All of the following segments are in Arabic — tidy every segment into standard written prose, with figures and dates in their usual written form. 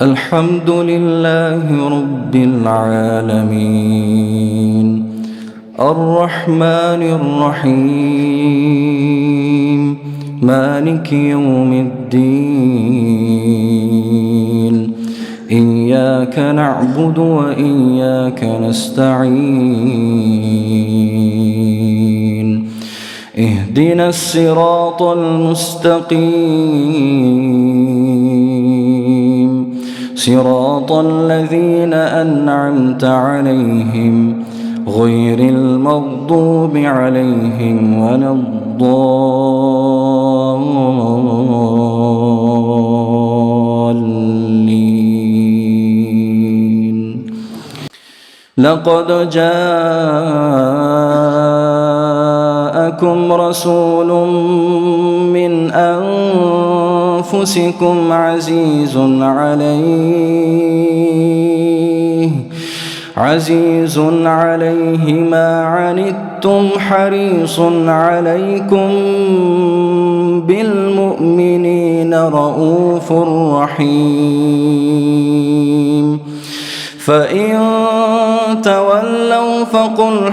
الحمد لله رب العالمين الرحمن الرحيم مالك يوم الدين إياك نعبد وإياك نستعين اهدنا الصراط المستقيم صراط الذين أنعمت عليهم غير المغضوب عليهم ولا الضالين. لقد جاءكم رسول من أنفسكم عزيز عليه ما عنتم حريص عليكم بالمؤمنين رؤوف رحيم. فإن تولوا فقل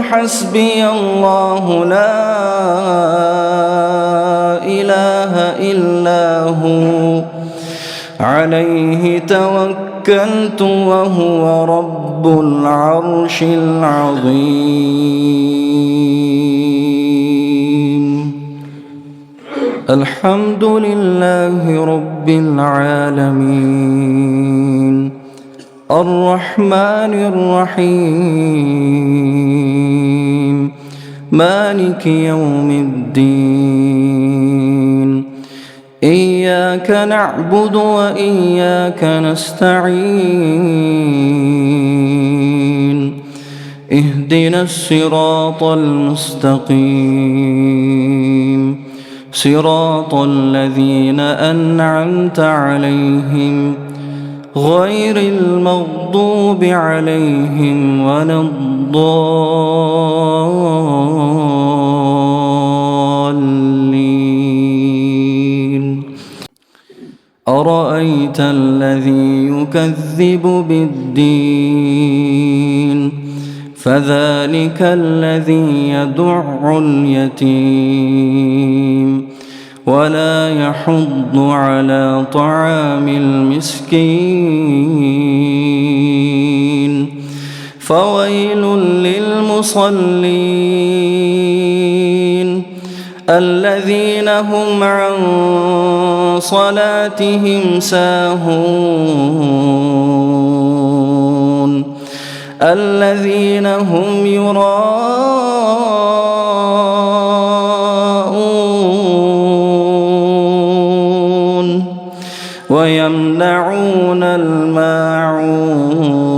حسبي الله لا إله إلا هو عليه توكلت وهو رب العرش العظيم. الحمد لله رب العالمين الرحمن الرحيم مالك يوم الدين إياك نعبد وإياك نستعين اهدنا الصراط المستقيم صراط الذين أنعمت عليهم غير المغضوب عليهم ولا الضالين. أرأيت الذي يكذب بالدين فذلك الذي يدع اليتيم ولا يحض على طعام المسكين. فويل للمصلين الذين هم عن صلاتهم ساهون الذين هم يراءون ويمنعون الماعون.